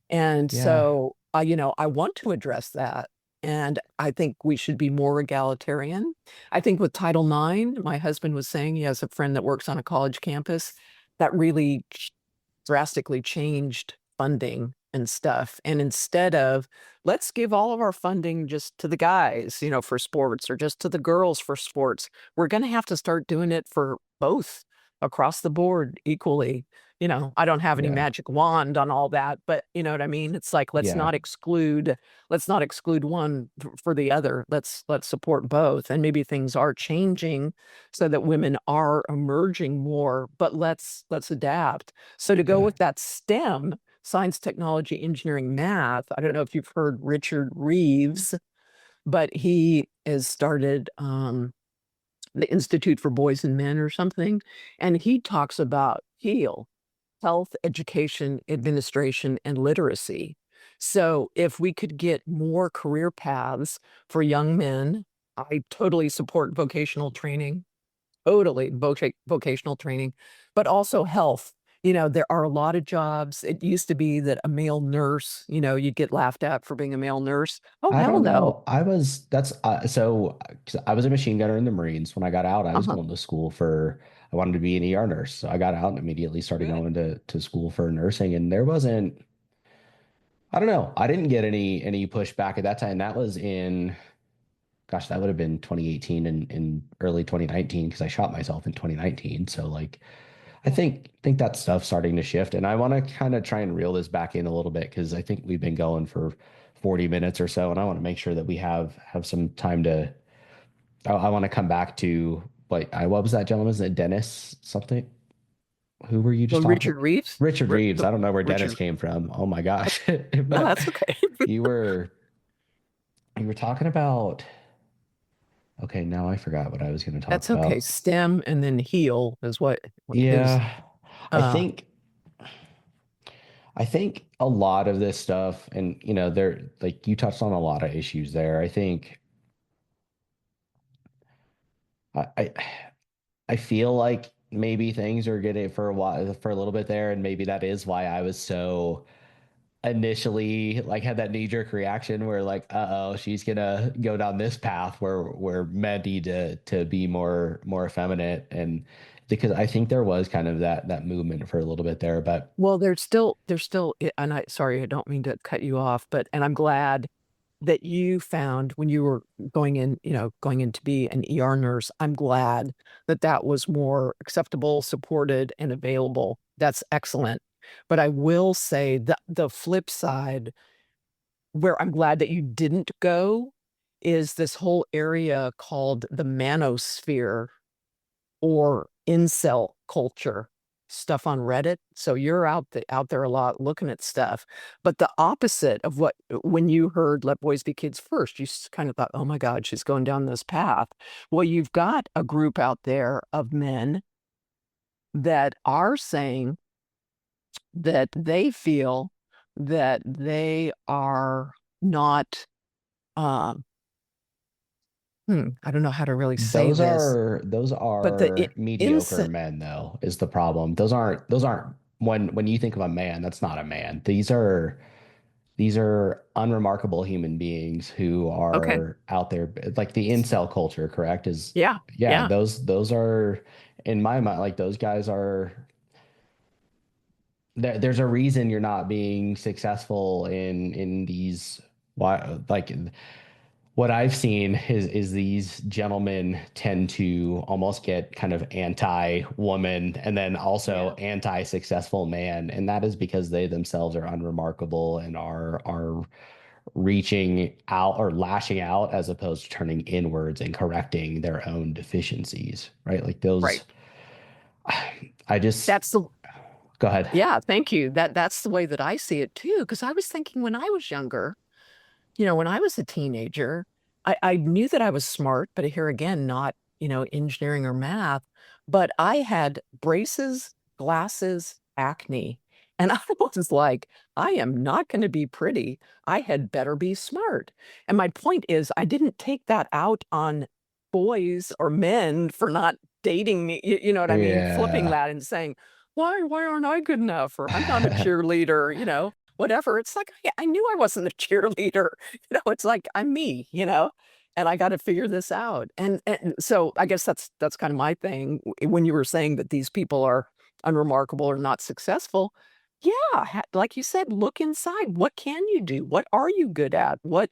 And Yeah. so, I want to address that. And I think we should be more egalitarian. I think with Title IX, my husband was saying he has a friend that works on a college campus that really drastically changed funding and stuff. And instead of, let's give all of our funding just to the guys, for sports, or just to the girls for sports, we're going to have to start doing it for both across the board equally. I don't have any Yeah. magic wand on all that, but you know what I mean? It's like, Yeah. let's not exclude one for the other. Let's support both. And maybe things are changing so that women are emerging more, but let's adapt. So to go Yeah. with that STEM, science, technology, engineering, math, I don't know if you've heard Richard Reeves, but he has started the Institute for Boys and Men or something, and he talks about HEAL, health, education, administration, and literacy. So if we could get more career paths for young men, I totally support vocational training. Totally, vocational training, but also health. There are a lot of jobs. It used to be that a male nurse, you'd get laughed at for being a male nurse. Oh, I hell don't no. know. That's so 'cause I was a machine gunner in the Marines. When I got out, I was Uh-huh. going to school for, I wanted to be an ER nurse. So I got out and immediately started Good. going to school for nursing. And there wasn't, I don't know. I didn't get any pushback at that time. That was in, gosh, that would have been 2018 and in early 2019 because I shot myself in 2019. So like I think that stuff's starting to shift, and I want to kind of try and reel this back in a little bit because I think we've been going for 40 minutes or so, and I want to make sure that we have some time to. I want to come back to what was that gentleman's name? Dennis something? Who were you Well, just talking? Richard Reeves, Richard Reeves. I don't know where Dennis Richard. came from. Oh my gosh. No, But that's okay. you were you were talking about okay, now I forgot what I was going to talk That's okay. about. Stem and then heal is what his. Yeah. I Uh, think I think a lot of this stuff and there like you touched on a lot of issues there. I think I I feel like maybe things are getting for a while for a little bit there and maybe that is why I was so initially like had that knee-jerk reaction where like uh-oh she's gonna go down this path where men need to be more effeminate and because I think there was kind of that movement for a little bit there but well, there's still, and I sorry, I don't mean to cut you off, but and I'm glad that you found when you were going in to be an ER nurse. I'm glad that that was more acceptable, supported, and available. That's excellent. But I will say that the flip side, where I'm glad that you didn't go, is this whole area called the manosphere or incel culture stuff on Reddit. So you're out there a lot looking at stuff. But the opposite of what when you heard Let Boys Be Kids first, you kind of thought, oh my God, she's going down this path. Well, you've got a group out there of men that are saying that they feel that they are not um I don't know how to really say those this, are those but the are mediocre incel. men though is the problem those aren't when you think of a man that's not a man these are unremarkable human beings who Okay. are out there like the incel culture correct is Yeah. yeah Yeah. those are in my mind like those guys are there's a reason you're not being successful in these why like what I've seen is these gentlemen tend to almost get kind of anti-woman and then also Yeah. anti-successful man, and that is because they themselves are unremarkable and are reaching out or lashing out as opposed to turning inwards and correcting their own deficiencies, right? Like those, Right. I just That's the go ahead. Yeah, thank you. That's the way that I see it too. Because I was thinking when I was younger, when I was a teenager, I knew that I was smart, but here again, not, engineering or math, but I had braces, glasses, acne. And I was like, I am not going to be pretty. I had better be smart. And my point is, I didn't take that out on boys or men for not dating me. You know what I mean? Flipping Yeah. that and saying, why aren't I good enough? Or I'm not a cheerleader, whatever. It's like, I knew I wasn't a cheerleader. It's like I'm me, and I got to figure this out. And so I guess that's kind of my thing. When you were saying that these people are unremarkable or not successful, yeah, like you said, look inside. What can you do? What are you good at? What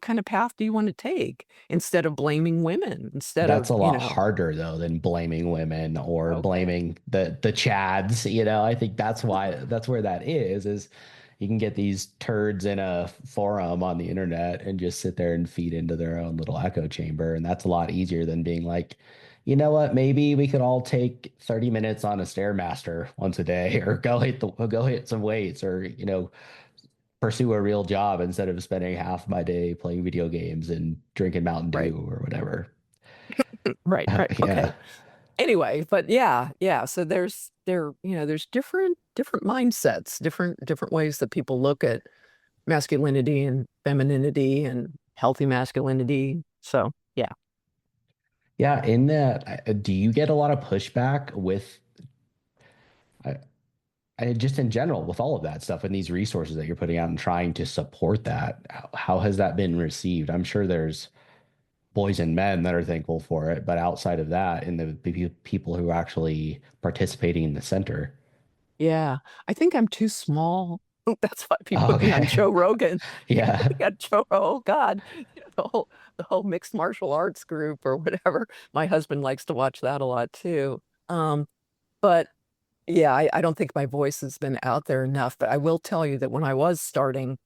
kind of path do you want to take instead of blaming women, instead That's of, a lot harder though than blaming women or okay, blaming the chads, I think that's where that is you can get these turds in a forum on the internet and just sit there and feed into their own little echo chamber. And that's a lot easier than being like, you know what, maybe we could all take 30 minutes on a Stairmaster once a day or go hit some weights or, pursue a real job instead of spending half my day playing video games and drinking Mountain right, Dew or whatever. right, right. Yeah. Okay. Anyway, but yeah, yeah. So there's different mindsets, different ways that people look at masculinity and femininity and healthy masculinity. So yeah. Yeah, in that, do you get a lot of pushback with I, just in general with all of that stuff and these resources that you're putting out and trying to support that? How has that been received? I'm sure there's boys and men that are thankful for it, but outside of that, and the people who are actually participating in the center. Yeah. I think I'm too small. That's why people Oh, put me on okay. Joe Rogan. Yeah. We got Joe, oh God, the whole mixed martial arts group or whatever. My husband likes to watch that a lot too. Um, but Yeah, I don't think my voice has been out there enough, but I will tell you that when I was starting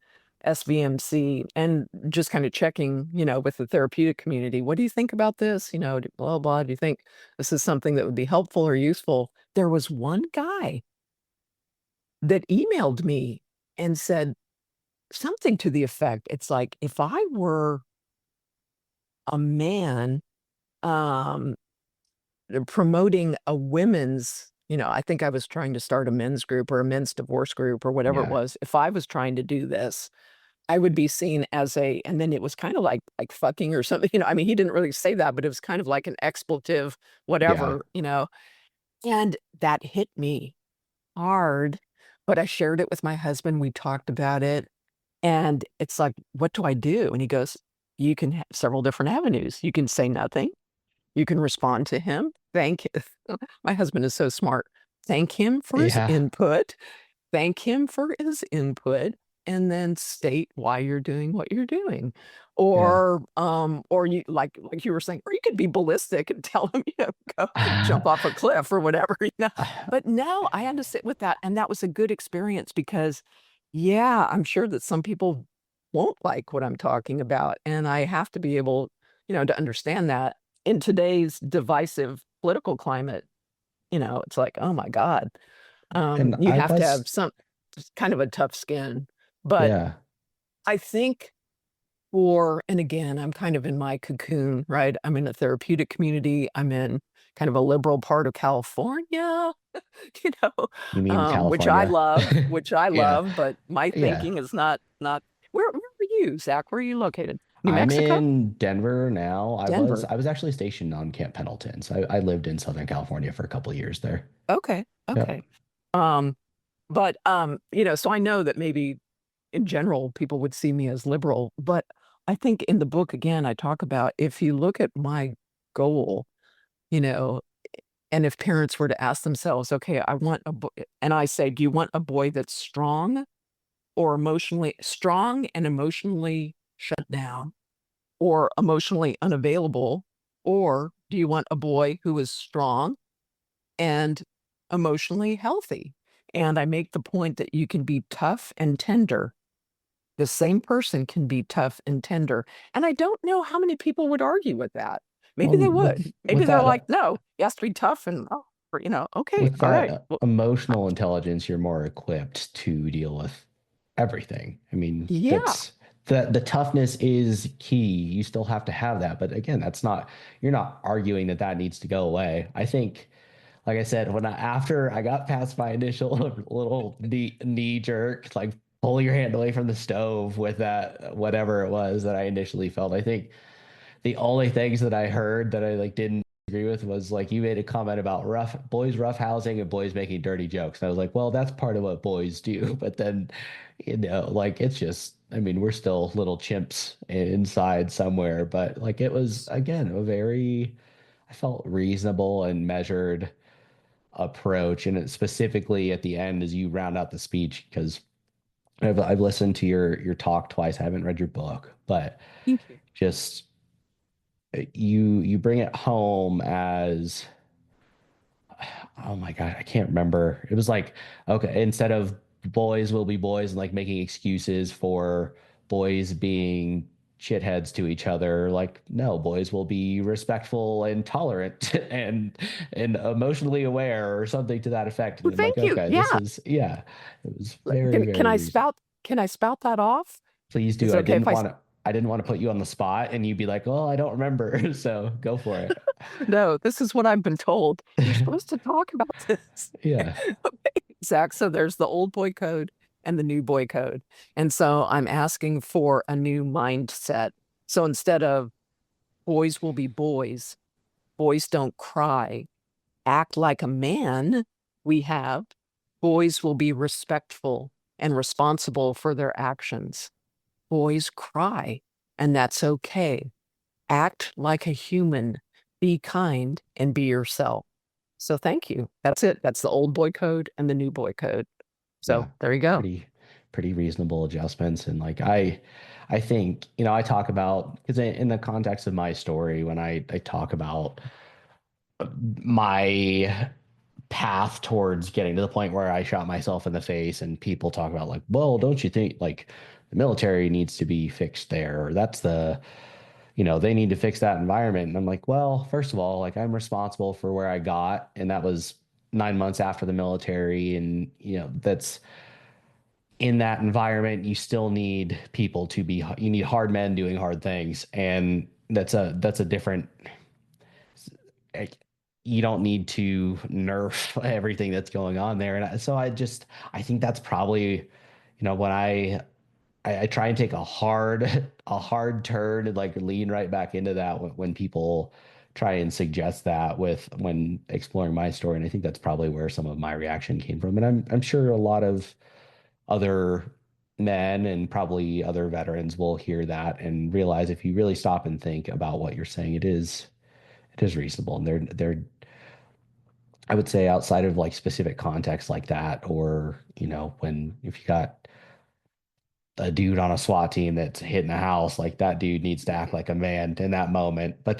SVMC and just kind of checking, with the therapeutic community, what do you think about this? Blah, blah. Do you think this is something that would be helpful or useful? There was one guy that emailed me and said something to the effect, it's like, if I were a man, um, promoting a women's, I think I was trying to start a men's group or a men's divorce group or whatever it Yeah. was. If I was trying to do this, I would be seen as and then it was kind of like fucking or something, I mean, he didn't really say that, but it was kind of like an expletive, Yeah. whatever. And that hit me hard. But I shared it with my husband. We talked about it. And it's like, what do I do? And he goes, you can have several different avenues. You can say nothing. You can respond to him. My husband is so smart. Thank him for his Yeah. input. Thank him for his input, and then state why you're doing what you're doing. Yeah. Or you like you were saying, or you could be ballistic and tell him, go jump off a cliff or whatever. But no, I had to sit with that, and that was a good experience because, yeah, I'm sure that some people won't like what I'm talking about, and I have to be able, to understand that in today's divisive political climate, it's like, oh my God. And You I have to was, have some kind of a tough skin, but yeah. I think and again, I'm kind of in my cocoon, right? I'm in a therapeutic community. I'm in kind of a liberal part of California, you know, You mean California? which I love, Yeah. but my Yeah. thinking is not. Where are you, Zach? Where are you located? New I'm Mexico? in Denver now. Denver. I was actually stationed on Camp Pendleton. So I lived in Southern California for a couple of years there. Okay. Yep. Okay. Um, but so I know that maybe in general, people would see me as liberal. But I think in the book, again, I talk about if you look at my goal, you know, and if parents were to ask themselves, okay, I want a boy, and I say, do you want a boy that's strong or emotionally strong and emotionally shut down or emotionally unavailable? Or do you want a boy who is strong and emotionally healthy? And I make the point that you can be tough and tender. The same person can be tough and tender, and I don't know how many people would argue with that. Maybe Well, they would. Maybe with they're like, that "No, he has to be tough and, oh, okay, with all right." that Well, uh, emotional intelligence, you're more equipped to deal with everything. I mean, yeah. that's the toughness is key. You still have to have that, but again, that's not you're not arguing that that needs to go away. I think, like I said, after I got past my initial little knee jerk, like pull your hand away from the stove with that whatever it was that I initially felt. I think the only things that I heard that I like didn't agree with was like you made a comment about rough housing and boys making dirty jokes. And I was like, well, that's part of what boys do. But then, like it's just, I mean, we're still little chimps inside somewhere. But like it was again a very, I felt reasonable and measured approach. And it specifically at the end as you round out the speech, because I've listened to your talk twice. I haven't read your book, but Thank you. just you bring it home as oh my God, I can't remember. It was like, okay, instead of boys will be boys and like making excuses for boys being shitheads to each other, like, no, boys will be respectful and tolerant and emotionally aware or something to that effect. And Well, I'm like, thank you. okay, this Yeah. is yeah, it was Like, very, can very I reasonable. spout that off? Please Is do. it okay if I didn't want to put you on the spot and you'd be like, well, I don't remember. So go for it. No, this is what I've been told. You're supposed to talk about this. Yeah. Okay, Zach, so there's the old boy code and the new boy code. And so I'm asking for a new mindset. So instead of boys will be boys, boys don't cry, act like a man, we have boys will be respectful and responsible for their actions. Boys cry, and that's okay. Act like a human, be kind, and be yourself. So thank you. That's it. That's the old boy code and the new boy code. Yeah, So there you go. pretty pretty reasonable adjustments. And like I think, I talk about because in the context of my story, when I talk about my path towards getting to the point where I shot myself in the face and people talk about like, well, don't you think like the military needs to be fixed there? Or that's the, they need to fix that environment. And I'm like, well, first of all, like I'm responsible for where I got, and that was 9 months after the military. And, that's in that environment, you still need people to be, you need hard men doing hard things. And that's a different, like, you don't need to nerf everything that's going on there. And so I think that's probably, when I try and take a hard, a hard turn and like lean right back into that when people try and suggest that when exploring my story. And I think that's probably where some of my reaction came from. And I'm sure a lot of other men and probably other veterans will hear that and realize if you really stop and think about what you're saying, it is reasonable. And they're I would say outside of like specific context like that, or when if you got a dude on a SWAT team that's hitting a house, like that dude needs to act like a man in that moment. But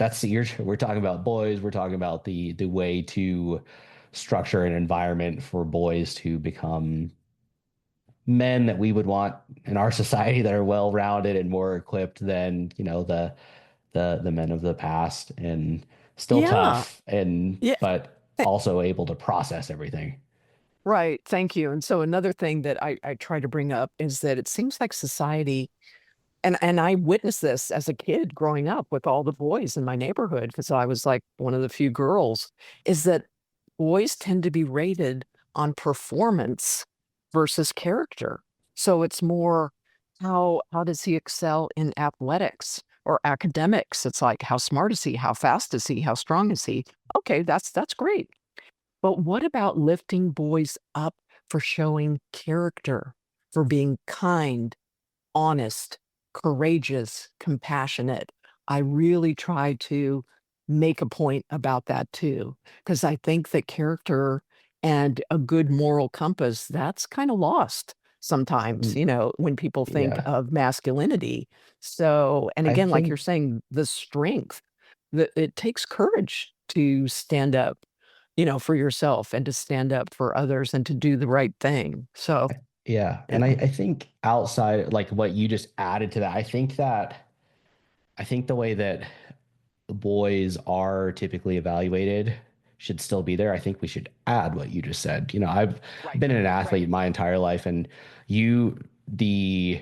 we're talking about boys, we're talking about the way to structure an environment for boys to become men that we would want in our society that are well-rounded and more equipped than, the men of the past, and still Yeah. tough and Yeah. but also able to process everything. Right. Thank you. And so another thing that I try to bring up is that it seems like society, and I witnessed this as a kid growing up with all the boys in my neighborhood because I was like one of the few girls, is that boys tend to be rated on performance versus character. So it's more how does he excel in athletics or academics? It's like how smart is he? How fast is he? How strong is he? Okay, that's great. But what about lifting boys up for showing character, for being kind, honest, courageous, compassionate? I really try to make a point about that too, because I think that character and a good moral compass, that's kind of lost sometimes, Mm, when people think yeah, of masculinity. So, and I again, like you're think saying, the strength that it takes courage to stand up, for yourself and to stand up for others and to do the right thing. So, yeah, yeah. and I think outside like what you just added to that, I think the way that boys are typically evaluated should still be there. I think we should add what you just said. I've Right. been an Right. athlete my entire life, and the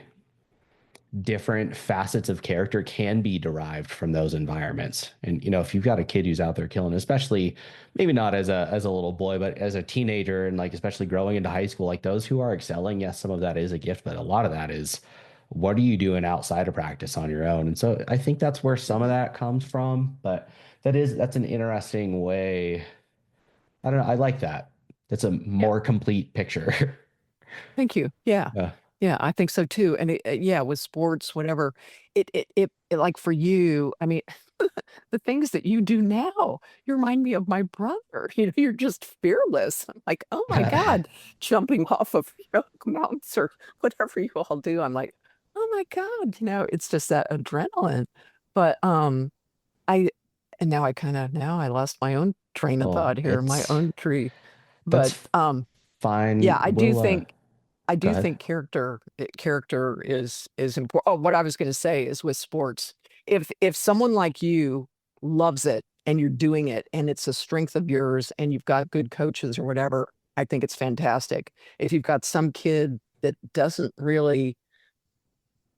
different facets of character can be derived from those environments. And if you've got a kid who's out there killing, especially maybe not as a little boy, but as a teenager, and like especially growing into high school, like those who are excelling, yes, some of that is a gift, but a lot of that is what are you doing outside of practice on your own? And so I think that's where some of that comes from, but that's an interesting way. I don't know. I like that. That's a Yeah. more complete picture. Thank you. Yeah. Yeah. Yeah, I think so too. And yeah, with sports, whatever, it like for you, I mean, the things that you do now, you remind me of my brother. You're just fearless. I'm like, oh my God, jumping off of mountains or whatever you all do. I'm like, oh my God, it's just that adrenaline. But I and now I kind of now I lost my own train of Well, thought here, my own tree. But that's fine. yeah, We'll I go do ahead. think character is important. Oh, what I was going to say is with sports, if someone like you loves it and you're doing it and it's a strength of yours and you've got good coaches or whatever, I think it's fantastic. If you've got some kid that doesn't really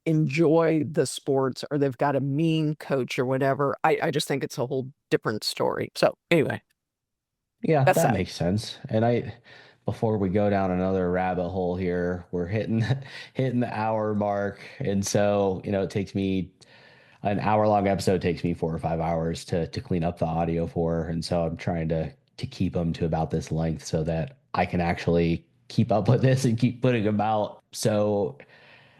enjoy the sports or they've got a mean coach or whatever, I just think it's a whole different story. So anyway, Yeah, that's that that. makes sense. And before we go down another rabbit hole here, we're hitting hitting the hour mark. And so, it takes me an hour long episode takes me 4 or 5 hours to clean up the audio for. And so I'm trying to keep them to about this length so that I can actually keep up with this and keep putting them out. So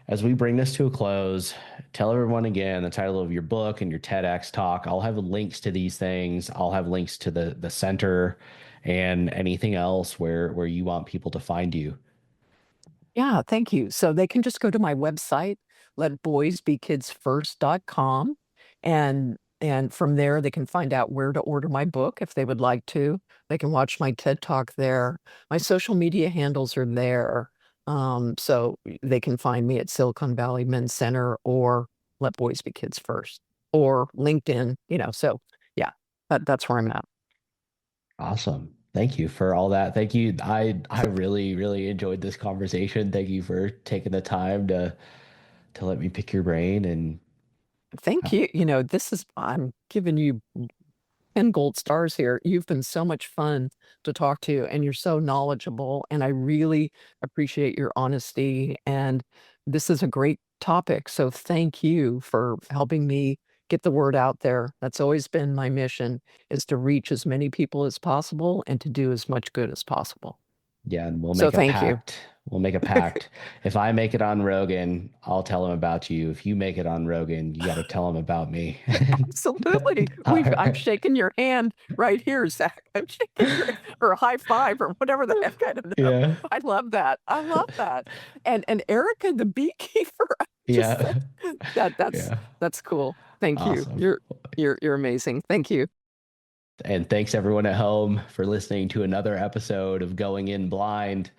as we bring this to a close, tell everyone again the title of your book and your TEDx talk. I'll have links to these things. I'll have links to the center and anything else where you want people to find you. Yeah, thank you. So they can just go to my website, letboysbekidsfirst.com, and And from there, they can find out where to order my book if they would like to. They can watch my TED Talk there. My social media handles are there. So they can find me at Silicon Valley Men's Center or Let Boys Be Kids First or LinkedIn, so yeah, that's where I'm at. Awesome. Thank you for all that. Thank you. I really, really enjoyed this conversation. Thank you for taking the time to let me pick your brain and Thank you. I'm giving you 10 gold stars here. You've been so much fun to talk to, and you're so knowledgeable. And I really appreciate your honesty. And this is a great topic. So thank you for helping me get the word out there. That's always been my mission, is to reach as many people as possible and to do as much good as possible. yeah, and we'll So make a thank you. pact. We'll make a pact. If I make it on Rogan, I'll tell him about you. If you make it on Rogan, you got to tell him about me. Absolutely. All I'm right. shaking your hand right here, Zach. I'm shaking your or high five or whatever the heck, I don't know. Yeah. I love that. I love that. And Erica, the beekeeper, I just Yeah. think that Yeah. that's cool. Thank you. Awesome. You're amazing. Thank you. And thanks everyone at home for listening to another episode of Going In Blind.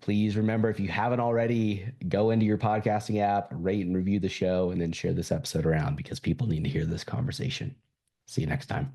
Please remember, if you haven't already, go into your podcasting app, rate and review the show, and then share this episode around because people need to hear this conversation. See you next time.